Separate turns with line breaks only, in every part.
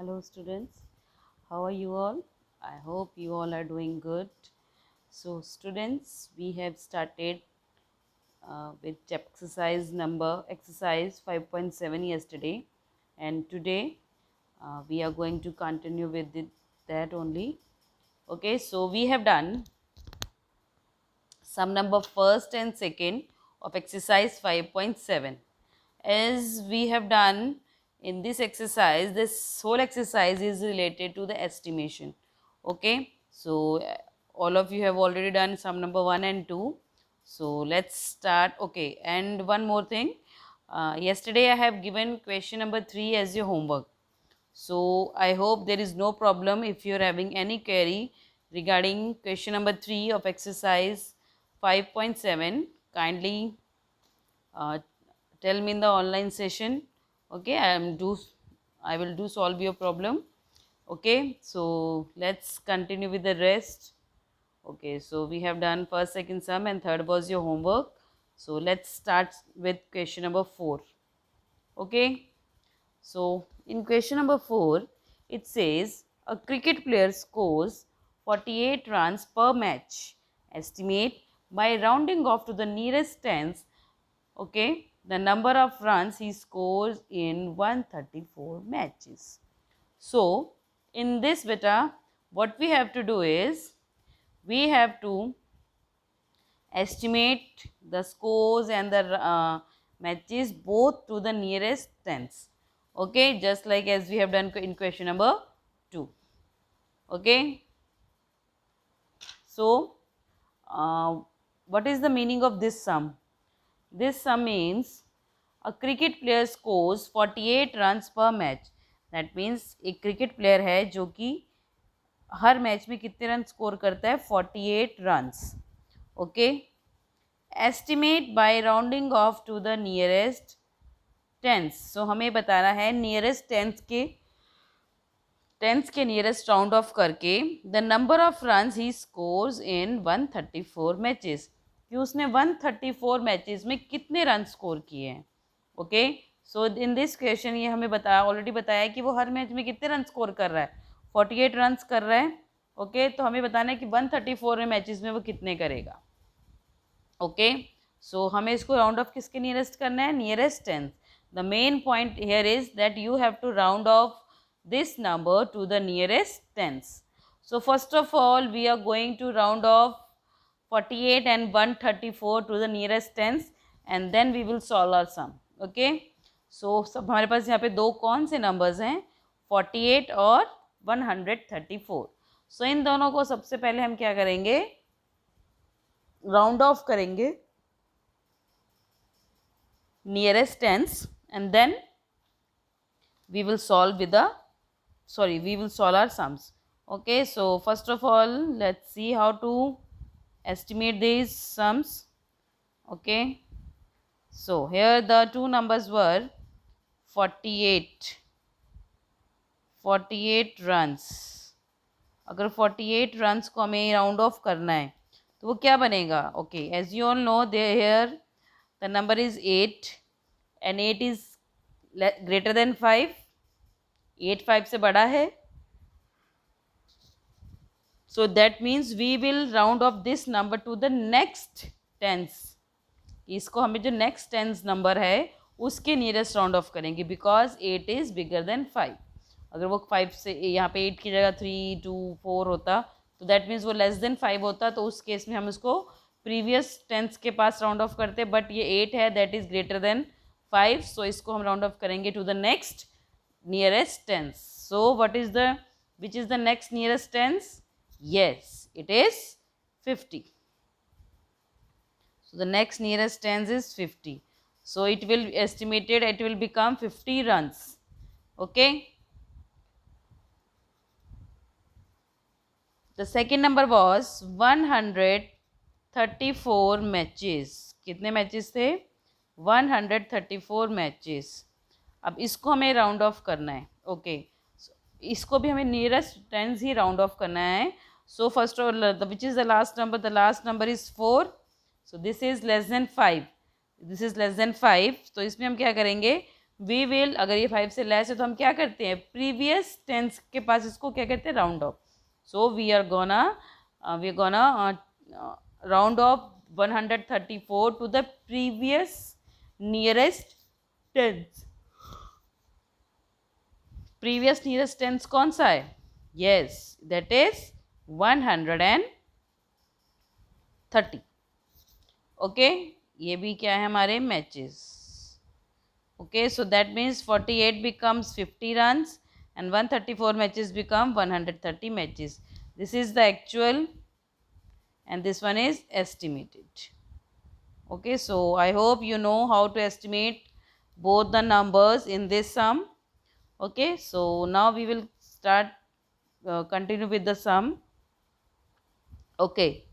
Hello students, how are you all? I hope you all are doing good. So students, we have started with exercise 5.7 yesterday, and today we are going to continue with that only. Okay, so we have done sum number first and second of exercise 5.7. As we have done in this exercise, this whole exercise is related to the estimation. Okay, so all of you have already done sum number 1 and 2. So let's start. Okay, and one more thing, yesterday I have given question number 3 as your homework. So I hope there is no problem if you are having any query regarding question number 3 of exercise 5.7. Kindly tell me in the online session. Okay, I will do solve your problem. Okay, so let's continue with the rest. Okay, so we have done first, second sum, and third was your homework. So let's start with question number 4. Okay, so in question number 4, it says a cricket player scores 48 runs per match. Estimate by rounding off to the nearest tens, okay, the number of runs he scores in 134 matches. So in this beta, what we have to do is we have to estimate the scores and the matches both to the nearest tens. Okay, just like as we have done in question number 2. Okay, so what is the meaning of this sum? This sum means a cricket player scores 48 runs per match. That means एक cricket player है जो कि हर match में कितने run score करता है 48 runs. Okay, estimate by rounding off to the nearest tens. So हमें बताना है नियरेस्ट टेंस के नियरेस्ट राउंड ऑफ करके the number of runs he scores in 134 matches, कि उसने 134 मैचेस में कितने रन स्कोर किए हैं. Okay, so in this question ये हमें ऑलरेडी बताया कि वो हर मैच में कितने रन स्कोर कर रहा है, 48 रन कर रहा है. ओके, तो हमें बताना है कि 134 में मैचेस में वो कितने करेगा. ओके, सो हमें इसको राउंड ऑफ किसके नियरेस्ट करना है, nearest tens. The main point here is that you have to round off this number to the nearest tens. So first of all we are going to round off 48 and 134 to the nearest tens and then we will solve our sum. Okay, so सब हमारे पास यहाँ पे दो कौन से numbers हैं, 48 और 134. सो इन दोनों को सबसे पहले हम क्या करेंगे, राउंड ऑफ करेंगे nearest tense and then we will solve with the we will solve our sums. Okay, so first of all let's see how to estimate these sums. Okay, so here the two numbers were 48 runs. अगर 48 runs को हमें round of करना है तो वो क्या बनेगा. Okay, as you all know there the number is 8 and 8 is greater than 5. 8 5 से बड़ा है. So that means we will round off this number to the next tens. इसको हमें जो next tens number है उसके nearest round off करेंगे because 8 is bigger than 5. अगर वो 5 से यहाँ पे 8 की जगह 3 2 4 होता तो that means वो less than 5 होता, तो उस केस में हम उसको previous tens के पास round off करते, but ये 8 है that is greater than 5. So इसको हम round off करेंगे to the next nearest tens. So which is the next nearest tens? Yes, it is 50. So the next nearest tens is 50. So it will estimated, it will become 50 runs. Okay, the second number was 134 matches. कितने matches थे, 134 matches. अब इसको हमें round of करना है. Okay, इसको भी हमें nearest tense he round of करना है. So first all which is the last number, the last number is 4. So this is less than 5, this is less than 5. तो इसमें हम क्या करेंगे, वी विल, अगर ये 5 से लेस है तो हम क्या करते हैं, प्रीवियस टेंस के पास इसको क्या कहते हैं, round off. So we are gonna round off 134 to the previous nearest tens. Previous nearest tens कौन सा है, यस दैट इज 130. ओके, ये भी क्या है हमारे matches. Okay, so that means 48 becomes 50 runs and 134 matches become 130 matches. This is the actual and this one is estimated. Okay, so I hope you know how to estimate both the numbers in this sum. Okay, so now we will start continue with the sum. Okay,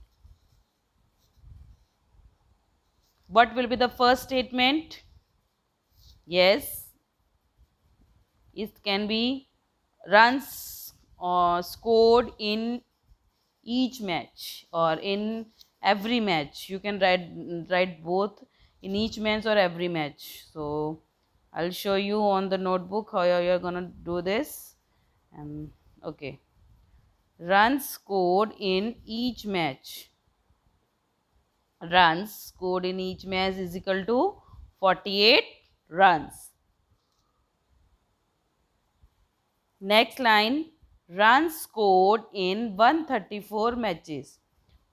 what will be the first statement? Yes, it can be runs scored in each match or in every match. You can write both in each match or every match. So I'll show you on the notebook how you are gonna do this. Okay, runs scored in each match. Runs scored in each match is equal to 48 runs. Next line, runs scored in 134 matches.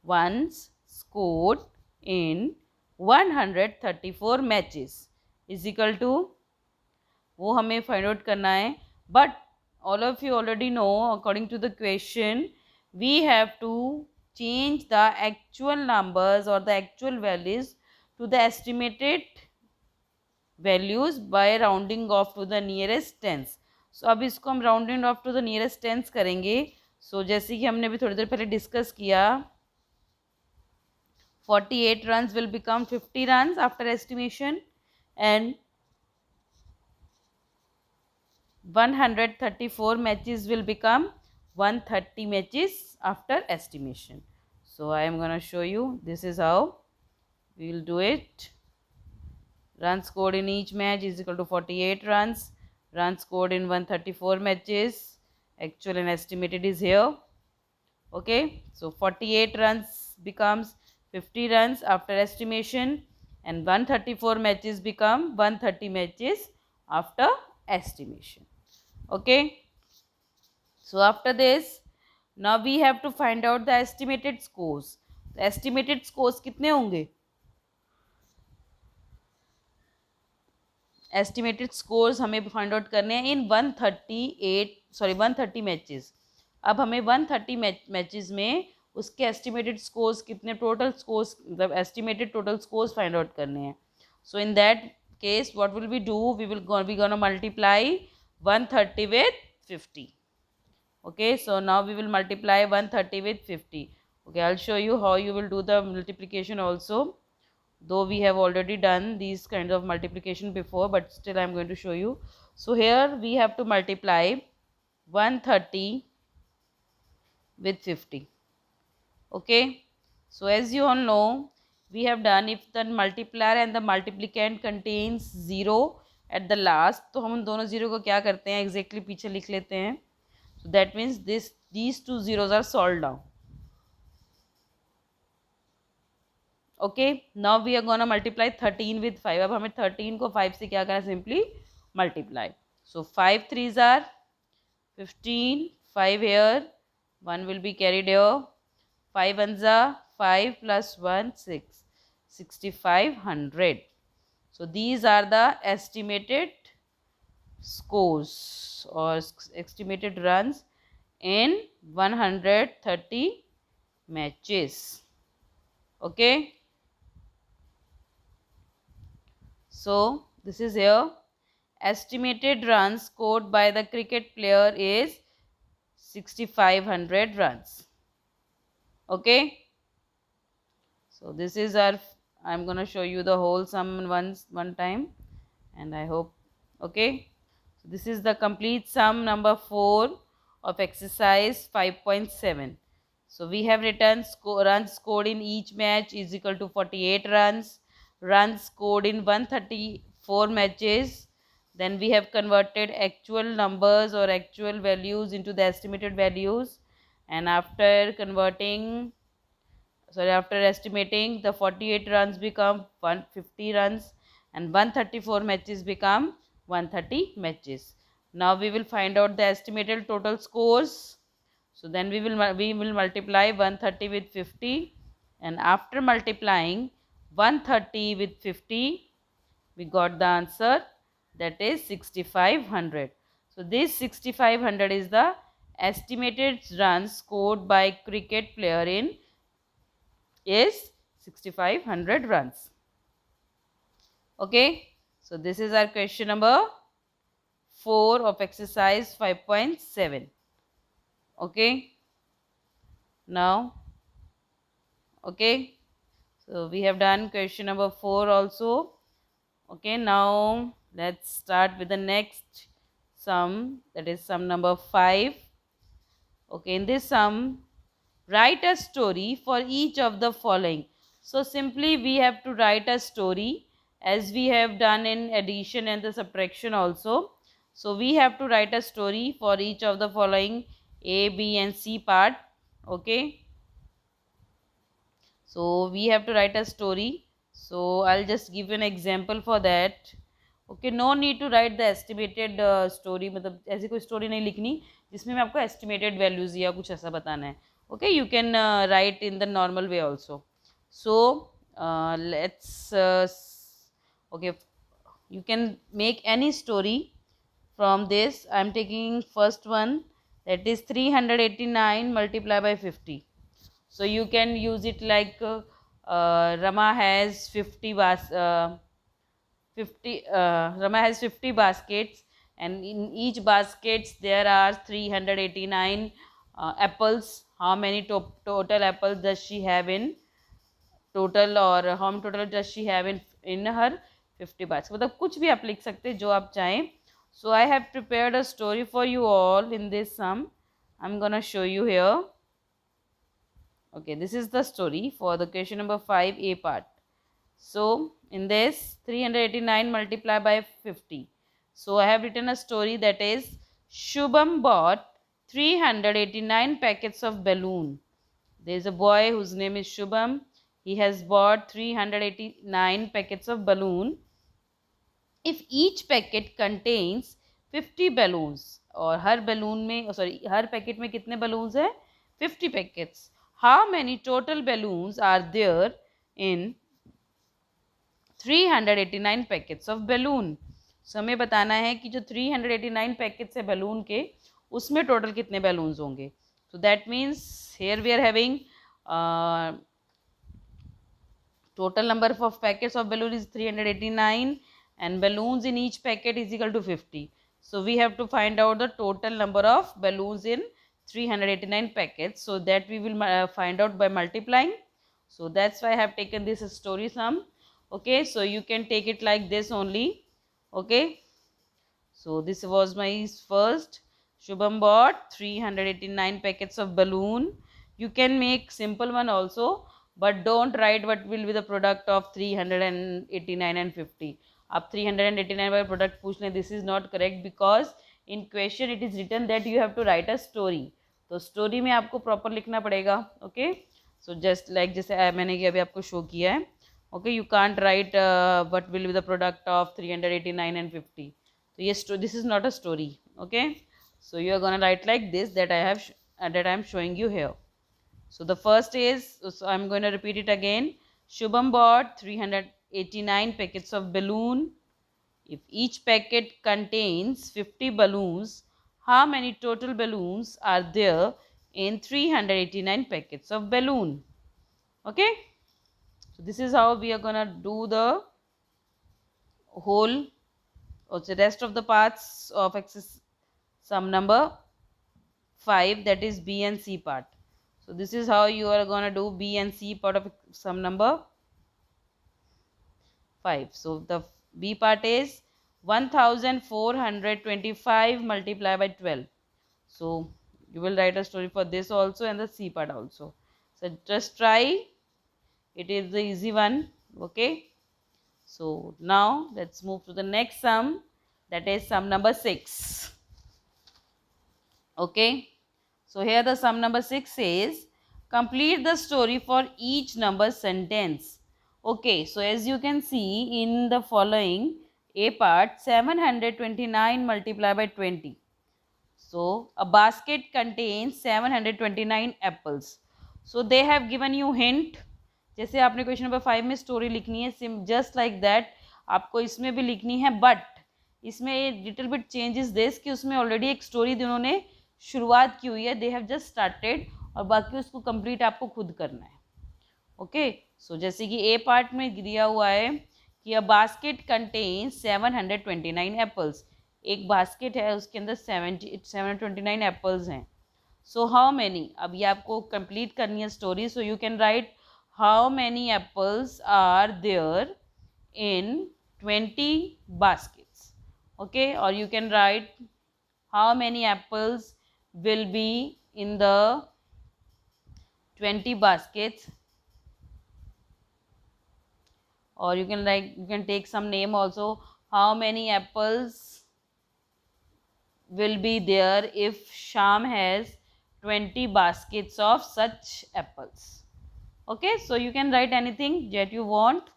Runs scored in 134 matches is equal to, वो हमें find out करना है. But all of you already know, according to the question we have to change the actual numbers or the actual values to the estimated values by rounding off to the nearest tens. So अब इसको हम rounding off to the nearest tens करेंगे. So जैसे कि हमने अभी थोड़ी देर पहले डिस्कस किया, 48 runs will become 50 runs after estimation and 134 matches will become 130 matches after estimation. So I am going to show you, this is how we will do it. Runs scored in each match is equal to 48 runs. Runs scored in 134 matches. Actual and estimated is here. Okay, so 48 runs becomes 50 runs after estimation and 134 matches become 130 matches after estimation. Okay, so after this now we have to find out the estimated scores. The estimated scores कितने होंगे, estimated scores हमें find out करने हैं इन 130 matches. अब हमें 130 matches में उसके estimated scores कितने, टोटल स्कोर्स मतलब estimated total scores find out करने हैं. So in that case what will we do, we will gonna multiply 130 with 50. Okay, so now we will multiply 130 with 50. Okay, I'll show you how you will do the multiplication also, though we have already done these kinds of multiplication before, but still I am going to show you. So here we have to multiply 130 with 50. Okay, so as you all know, we have done, if the multiplier and the multiplicand contains 0 at the last, तो हम उन दोनों zero को क्या करते हैं, exactly पीछे लिख लेते हैं. So that means these two zeros are solved now. Okay, now we are gonna multiply 13 with 5. अब हमें 13 को 5 से क्या करना है, simply multiply. So 5 3s are 15, 5 here, 1 will be carried here, 5 1s are 5 plus 1 6, 6500. So these are the estimated scores or estimated runs in 130 matches. Okay, so this is here, estimated runs scored by the cricket player is 6500 runs. Okay, so this is our, I am going to show you the whole sum one time and I hope. Okay, so this is the complete sum number 4 of exercise 5.7. So we have written runs scored in each match is equal to 48 runs. Runs scored in 134 matches. Then we have converted actual numbers or actual values into the estimated values, and after estimating, the 48 runs become 150 runs and 134 matches become 130 matches. Now we will find out the estimated total scores. So then we will multiply 130 with 50, and after multiplying 130 with 50, we got the answer, that is 6500. So this 6500 is the estimated runs scored by cricket player in is 6500 runs. Okay, so this is our question number 4 of exercise 5.7. Okay, now, okay, so we have done question number 4 also. Okay, now let's start with the next sum, that is sum number 5. Okay, in this sum, write a story for each of the following. So simply we have to write a story as we have done in addition and the subtraction also. So we have to write a story for each of the following A, B and C part. Okay. So we have to write a story. So I'll just give an example for that. Okay, no need to write the estimated story, मतलब ऐसी कोई story नहीं लिखनी जिसमें मैं आपको estimated values या कुछ ऐसा बताना है. Okay, you can right in the normal way also. So let's okay, you can make any story from this. I am taking first one, that is 389 multiplied by 50. So you can use it like Rama has 50 Rama has 50 baskets, and in each baskets there are 389 apples. How many total apples does she have in total, or how many total does she have in her 50 baskets? मतलब कुछ भी आप लिख सकते हैं जो आप चाहें. So I have prepared a story for you all in this sum. I'm gonna show you here. Okay, this is the story for the question number 5A part. So in this 389 multiplied by 50. So I have written a story, that is Shubham bought 389 packets of balloon. There is a boy whose name is Shubham. He has bought 389 packets of balloon. If each packet contains 50 balloons, और हर balloon में हर packet में कितने balloons है? 50 packets. How many total balloons are there in 389 packets of balloon? So हमें बताना है कि जो 389 पैकेट्स है बैलून के, उसमें टोटल कितने बैलून्स होंगे. So that means here we are having total number of packets of balloon is 389 and balloons in each packet is equal to 50. So we have to find out the total number of balloons in 389 packets. So that we will find out by multiplying. So that's why I have taken this story sum. Okay, so you can take it like this only. Okay, so this was my first. Shubham bought 389 packets of balloon. You can make simple one also, but don't write what will be the product of 389 and 50. आप 389 by product पूछ लें, this is not correct because in question it is written that you have to write a story. तो story में आपको proper लिखना पड़ेगा. Okay, so just like जैसे मैंने अभी आपको show किया है. Okay, you can't write what will be the product of 389 and 50. So yes, this is not a story. Okay, so you are gonna write like this, that I am showing you here. So the first is, so I'm going to repeat it again. Shubham bought 389 packets of balloon. If each packet contains 50 balloons, how many total balloons are there in 389 packets of balloon? Okay, so this is how we are going to do the whole, or the rest of the parts of exercise sum number 5, that is B and C part. So this is how you are going to do B and C part of sum number 5. So the B part is 1425 multiplied by 12. So you will write a story for this also and the C part also. So just try. It is the easy one. Okay. So now let's move to the next sum. that is sum number 6. Okay, so here the sum number 6 says complete the story for each number sentence. Okay, so as you can see in the following A part, 729 multiplied by 20. So a basket contains 729 apples. So they have given you hint. जैसे आपने question number 5 में story लिखनी है, just like that आपको इसमें भी लिखनी है, बट इसमें लिटिल बिट चेंजेस दिस कि उसमें ऑलरेडी एक स्टोरी उन्होंने शुरुआत की हुई है, दे हैव जस्ट स्टार्टेड, और बाकी उसको कंप्लीट आपको खुद करना है. ओके, सो जैसे कि ए पार्ट में दिया हुआ है कि अ बास्केट कंटेन 729 एप्पल्स. एक बास्केट है, उसके अंदर 729 एप्पल्स हैं. सो हाउ मैनी, अब ये आपको कंप्लीट करनी है story. So you can write how many apples are there in 20 baskets. Okay, or you can write how many apples will be in the 20 baskets, or you can take some name also. How many apples will be there if Sham has 20 baskets of such apples? Okay, so you can write anything that you want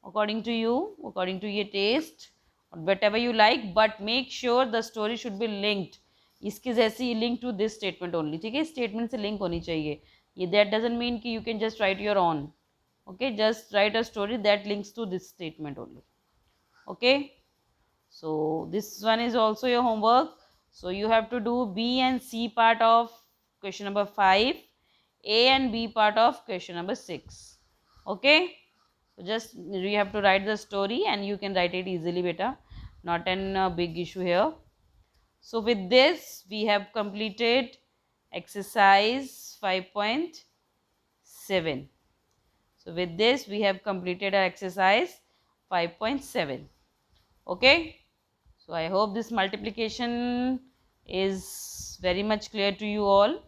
according to you, according to your taste, whatever you like, but make sure the story should be linked. इसके जैसी link to this statement only. ठीक है, statement से link होनी चाहिए. ये that doesn't mean कि you can just write your own. Okay, just write a story that links to this statement only. Okay, so this one is also your homework. So you have to do B and C part of question number 5, A and B part of question number 6. Okay, so just you have to write the story and you can write it easily, beta, not an big issue here. So with this we have completed exercise 5.7. So with this we have completed our exercise 5.7. Okay, so I hope this multiplication is very much clear to you all.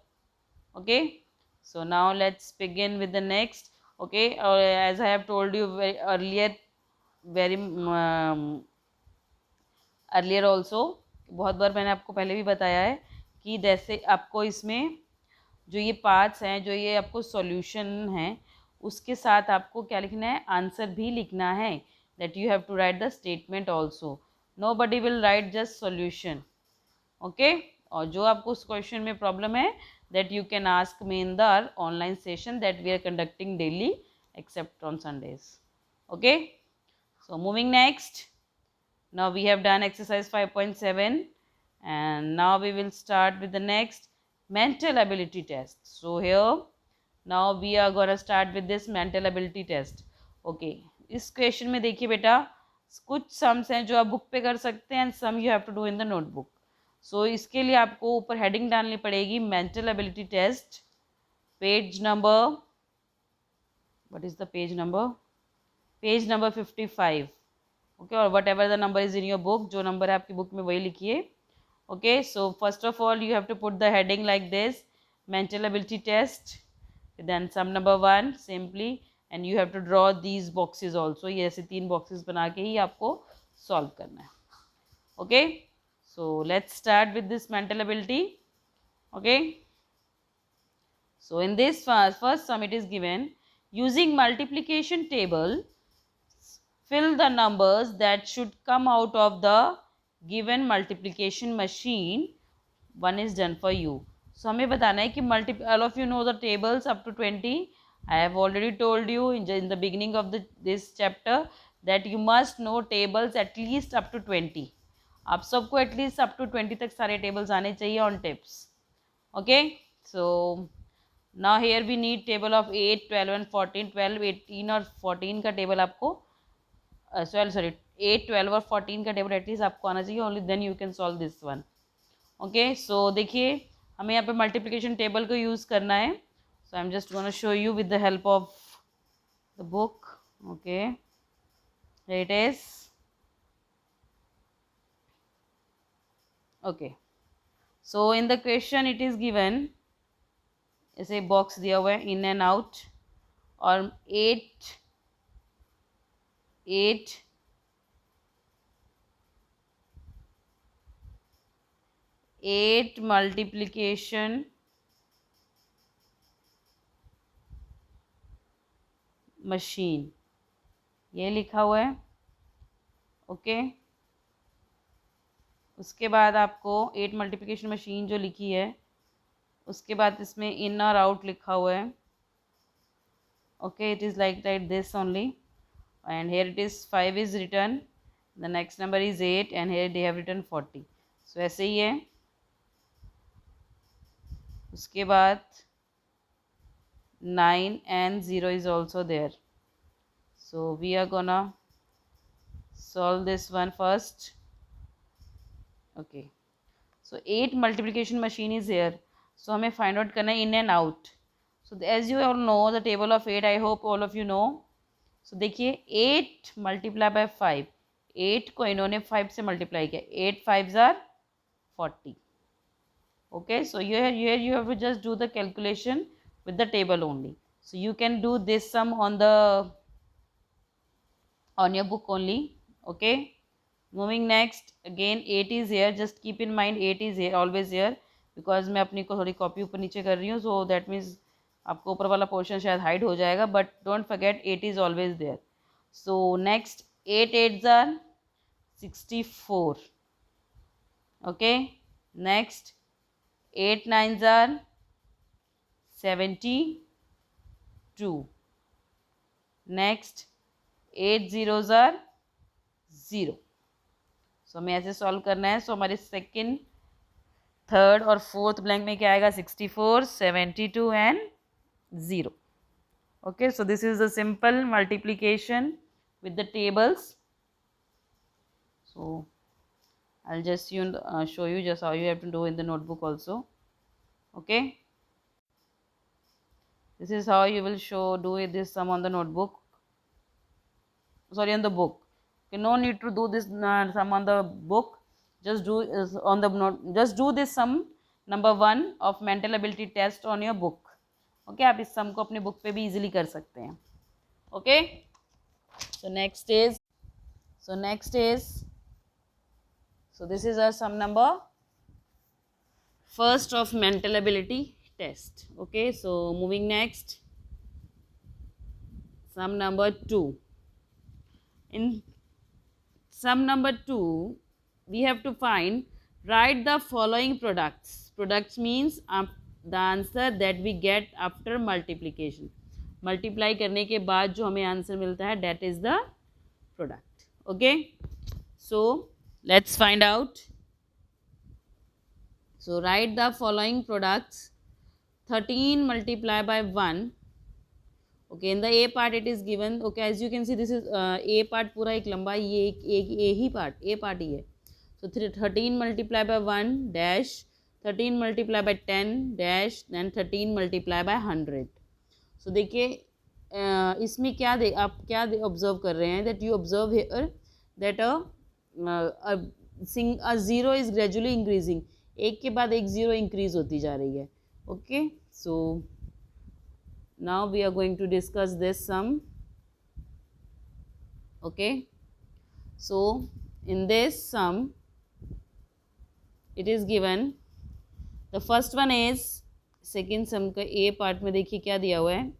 Okay, so now let's begin with the next. Okay, as I have told you earlier also, बहुत बार मैंने आपको पहले भी बताया है कि जैसे आपको इसमें जो ये पार्ट्स हैं, जो ये आपको सॉल्यूशन हैं, उसके साथ आपको क्या लिखना है, आंसर भी लिखना है. That you have to write the statement also. Nobody will write just solution. Okay, और जो आपको उस क्वेश्चन में प्रॉब्लम है, that you can ask me in the online session that we are conducting daily except on Sundays. Okay, so moving next. Now we have done exercise 5.7 and now we will start with the next mental ability test. So here now we are going to start with this mental ability test. Okay, इस question में देखिए बेटा, कुछ sums हैं जो आप book पे कर सकते हैं, sum you have to do in the notebook. So इसके लिए आपको ऊपर हेडिंग डालनी पड़ेगी mental ability test, page number, what is the page number, page number 55. Okay, और whatever the number is in your book, जो number है आपकी बुक में वही लिखिए. Okay, so first of all you have to put the heading like this, mental ability test, then some number 1 simply, and you have to draw these boxes also. ये ऐसे 3 boxes बना के ही आपको सॉल्व करना है. Okay, so let's start with this mental ability. Okay, so in this first sum it is given using multiplication table, fill the numbers that should come out of the given multiplication machine. One is done for you. So हमें बताना है कि all of you know the tables up to 20. I have already told you in the beginning of this chapter that you must know tables at least up to 20. आप सबको at least up to 20 तक सारे tables आने चाहिए on tips. Okay, so now here we need table of 8, 12 and 14. 12, 18 और 14 का table आपको sorry 8, 12 और 14 का टेबल एटलीस्ट आपको आना चाहिए. Only then you can solve this one. Okay, so देखिए हमें यहाँ पे मल्टीप्लिकेशन टेबल को यूज़ करना है. So I am just gonna show you with the help of the book. Okay, it is okay. So in the question it is given, ऐसे box दिया हुआ है इन एंड आउट, और 8 8 8 multiplication machine, ये लिखा हुआ है। ओके, उसके बाद आपको 8 मल्टीप्लिकेशन मशीन जो लिखी है, उसके बाद इसमें इन और आउट लिखा हुआ है। Okay, it is like this only, and here it is 5 is written, the next number is 8, and here they have written 40. So ऐसे ही है। उसके बाद 9 and 0 is also there. So we are gonna solve this one first. Okay, so 8 multiplication machine is here, so हमें find out करना है in and out. So as you all know the table of 8, I hope all of you know. So देखिए 8 multiply by 5, 8 को इन्होंने 5 से multiply किया, 8 5s are 40. Okay, so here you have to just do the calculation with the table only. So you can do this sum on your book only. Okay, moving next, again 8 is here, just keep in mind 8 is here, always here, because मैं अपनी को थोड़ी copy ऊपर नीचे कर रही हूँ, so that means आपको ऊपर वाला पोर्शन शायद हाइड हो जाएगा, but don't forget 8 is always there. So next 8 8s are 64. Okay, next 8 9s are 72. Next 8 zeros are 0. So हमें ऐसे सॉल्व करना है. सो हमारे सेकेंड, थर्ड और फोर्थ ब्लैंक में क्या आएगा? 64, 72 and 0. Okay, so this is the simple multiplication with the tables. So I'll just show you just how you have to do in the notebook also. Okay, this is how you will do this sum on the notebook, sorry, on the book. Okay, no need to do this sum on the book, just do on the note, just do this sum number 1 of mental ability test on your book. Okay, आप इस सम को अपने book पे भी easily कर सकते हैं. Okay, so next is so this is a sum number first of mental ability test. Okay, so moving next, sum number 2. In sum number 2 we have to find, write the following products means the answer that we get after multiplication. Multiply करने के बाद जो हमें answer मिलता है, that is the product. Okay, so let's find out. So write the following products. 13 multiply by 1. Okay, in the A part it is given. Okay, as you can see this is A part पूरा एक लंबा, ये एक ही part, A part ही है. So 13 multiply by 1 dash, 13 multiply by 10 dash, then 13 multiply by 100. So देखिए इसमें आप क्या ऑब्जर्व कर रहे हैं, that you observe here that a zero is gradually increasing. एक के बाद एक ज़ीरो इंक्रीज होती जा रही है. Okay, so now we are going to discuss this sum. Okay, so in this sum it is given, the first one is, second sum का a part में देखिए क्या दिया हुआ है,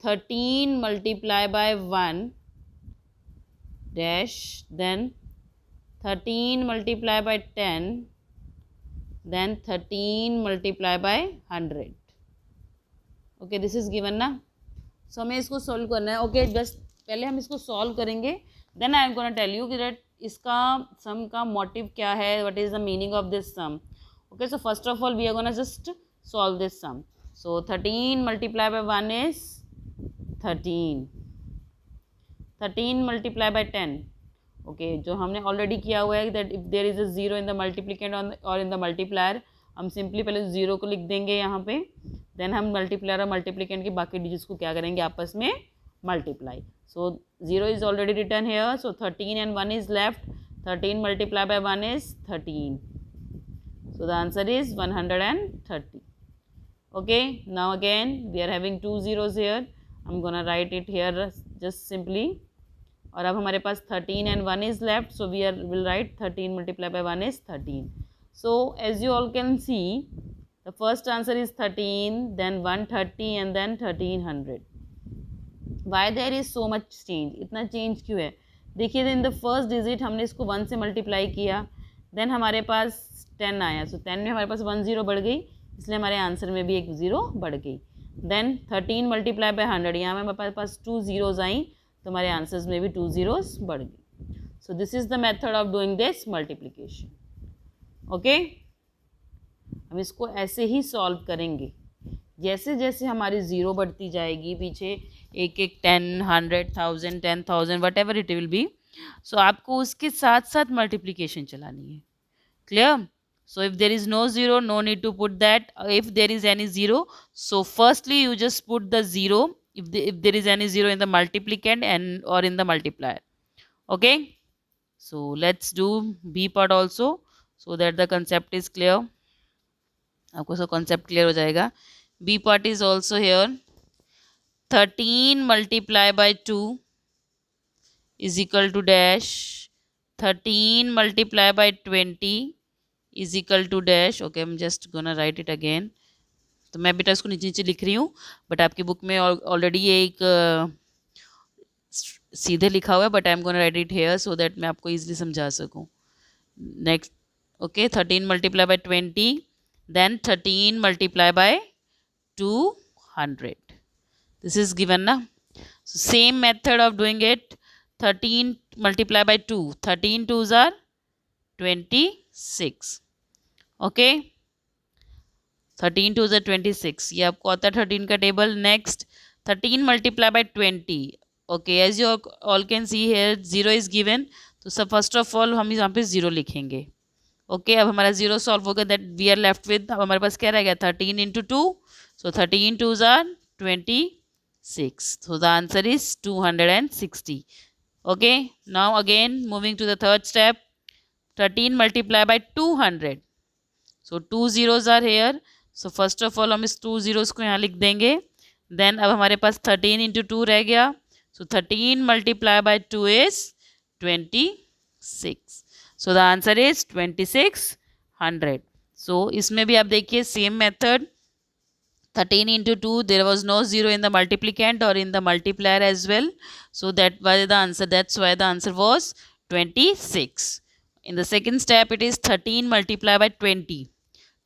13 multiply by 1 dash, then 13 multiply by 10, then 13 multiply by 100. Okay, this is given ना. So हमें इसको सॉल्व करना है. ओके, जस्ट पहले हम इसको सॉल्व करेंगे, then I am gonna tell you कि दैट इसका सम का मोटिव क्या है, what is the meaning of this sum. Okay, so first of all we are gonna just solve this sum. So 13 multiplied by 1 is 13. 13 multiplied by 10. Okay, जो हमने already किया हुआ है that if there is a zero in the multiplicand or in the multiplier, हम simply पहले zero को लिख देंगे यहाँ पे, देन हम मल्टीप्लायर और मल्टीप्लिकेंट की बाकी डिजिट्स को क्या करेंगे, आपस में multiply. So zero is already written here, so 13 and 1 is left. 13 multiplied by 1 is 13. So the answer is 130. Okay, now again we are having 2 zeros here. I'm gonna write it here just simply. और अब हमारे पास 13 and 1 is left, so will write 13 multiplied by 1 is 13. So as you all can see, the first answer is 13, then 130 and then 1300. Why there is so much change? इतना change क्यों है? देखिए, in the first digit हमने इसको 1 से multiply किया, then हमारे पास 10 आया, सो 10 में हमारे पास 1 0 बढ़ गई, इसलिए हमारे आंसर में भी एक 0 बढ़ गई. देन 13 मल्टीप्लाई बाय 100, यहाँ में हमारे पास 2 zeros आई, तो हमारे आंसर्स में भी 2 zeros बढ़ गई. सो this is the method of doing this multiplication. Okay, हम इसको ऐसे ही सॉल्व करेंगे. जैसे जैसे हमारी ज़ीरो बढ़ती जाएगी पीछे, एक एक 10, 100, 1000, 10,000 whatever it will be, so आपको उसके साथ साथ मल्टीप्लिकेशन चलानी है. Clear? So if there is no zero, no need to put that. If there is any zero, so firstly you just put the zero if there is any zero in the multiplicand and or in the multiplier. Okay, so let's do B part also so that the concept is clear. आपको सब concept clear हो जाएगा. B part is also here. 13 multiply by 2 is equal to dash. 13 multiply by 20 is equal to dash. Okay, I'm just gonna write it again. तो मैं बेटा इसको नीचे नीचे लिख रही हूँ, बट आपकी बुक में ऑलरेडी ये एक सीधे लिखा हुआ है, but I am gonna write it here so that मैं आपको इजीली समझा सकूँ. Next, okay, 13 multiply by 20, then 13 multiply by 200. This is given ना. Same method of doing it. 13 multiply by 2, 13 2s are 26. Okay, 13 2s are 26. ये आपको आता है 13 का table. Next, 13 multiply by 20. Okay, as you all can see here zero is given, तो सब first of all हम यहाँ पे जीरो लिखेंगे. ओके, अब हमारा जीरो सॉल्व हो गया, that we are left with. अब हमारे पास क्या रह गया? 13 into 2, so 13 2s are 26. So the answer is 260. Okay, now again moving to the third step. 13 multiplied by 200. So 2 zeros are here. So first of all हम इस 2 zeros को यहाँ लिख देंगे. Then अब हमारे पास 13 into 2 रह गया. So 13 multiplied by 2 is 26. So the answer is 2600. So इसमें भी आप देखिए same method. 13 into 2, there was no zero in the multiplicand or in the multiplier as well. So that's why the answer was 26. In the second step, it is 13 multiplied by 20.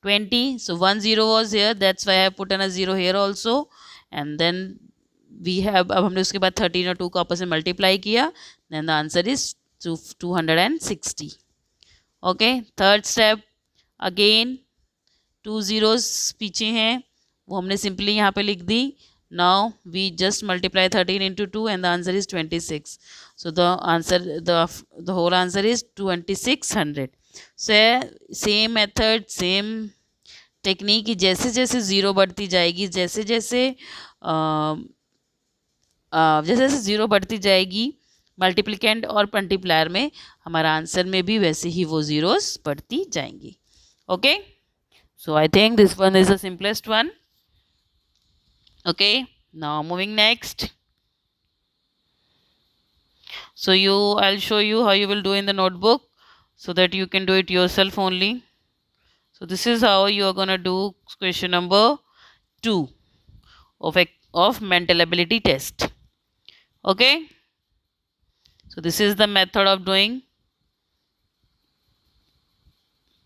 20, so 1 0 was here, that's why I have put in a 0 here also. And then we have, अब हमने उसके बाद 13 और 2 को आपस में multiply किया, then the answer is 260. Okay, third step, again 2 zeros पीछे हैं, वो हमने सिंपली यहाँ पे लिख दी. Now we just multiply 13 into 2 and the answer is 26. So the answer, the whole answer is 2600. So same method, same technique. जैसे जैसे zero बढ़ती जाएगी, जैसे जैसे ज़ीरो बढ़ती जाएगी मल्टीप्लिकेंट और मल्टीप्लायर में, हमारा आंसर में भी वैसे ही वो ज़ीरोस बढ़ती जाएंगी. Okay, so I think this one is the simplest one. Okay, now moving next. So I'll show you how you will do in the notebook so that you can do it yourself only. So this is how you are gonna do question number 2 of mental ability test. Okay, so this is the method of doing.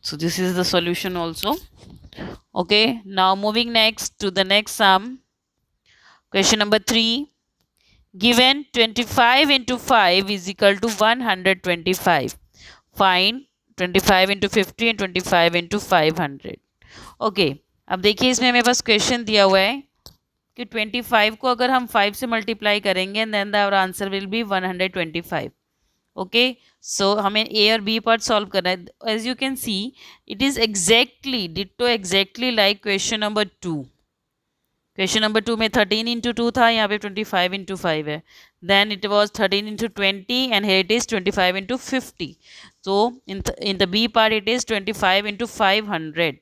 So this is the solution also. Okay, now moving next to the next sum. Question number 3. Given 25 into 5 is equal to 125. Find 25 into 50 and 25 into 500. Okay, अब देखिए इसमें मेरे पास question दिया हुआ है कि 25 को अगर हम 5 से मल्टीप्लाई करेंगे then our answer will be 125. Okay, so हमें A और B पार्ट सॉल्व करना है. As you can see, it is exactly ditto exactly like question number 2. Question number 2 में 13 इंटू 2 था, यहाँ पे 25 इंटू 5 है. Then it was 13 into 20 and here it is 25 into 50. So in the B part it is 25 into 500.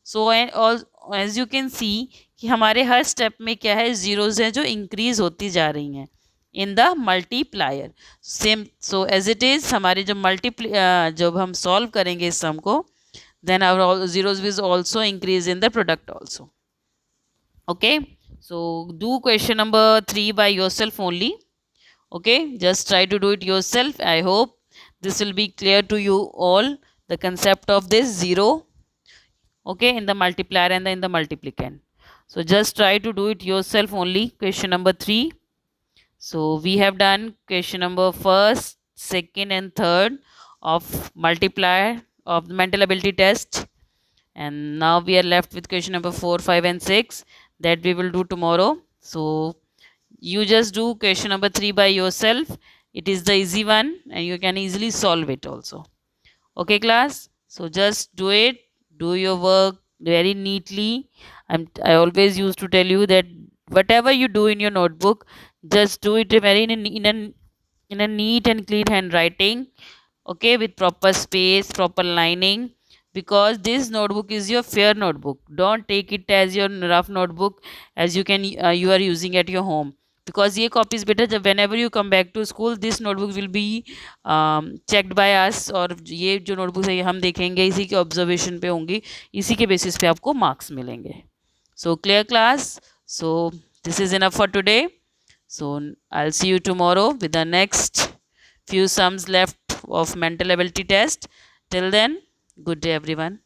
So as you can see कि हमारे हर step में क्या है, ज़ीरोज़ हैं जो इंक्रीज होती जा रही हैं in the multiplier. Same, so as it is हमारे जब हम सॉल्व करेंगे इस सम को, then our zeros will also increase in the product also. Okay, so do question number 3 by yourself only. Okay, just try to do it yourself. I hope this will be clear to you all, the concept of this zero, okay, in the multiplier and in the multiplicand. So just try to do it yourself only, question number 3. So we have done question number first, second and third of multiplier of the mental ability test, and now we are left with question number 4, 5 and 6 that we will do tomorrow. So you just do question number 3 by yourself. It is the easy one and you can easily solve it also. Okay class, so just do it, do your work very neatly. I always used to tell you that whatever you do in your notebook, just do it very in a neat and clean handwriting, okay, with proper space, proper lining, because this notebook is your fair notebook. Don't take it as your rough notebook as you are using at your home, because ये copies बेटा जब whenever you come back to school this notebook will be checked by us, और ये जो notebooks है ये हम देखेंगे, इसी के observation पे होंगी, इसी के basis पे आपको marks मिलेंगे. So clear class. So this is enough for today. So I'll see you tomorrow with the next few sums left of mental ability test. Till then, good day everyone.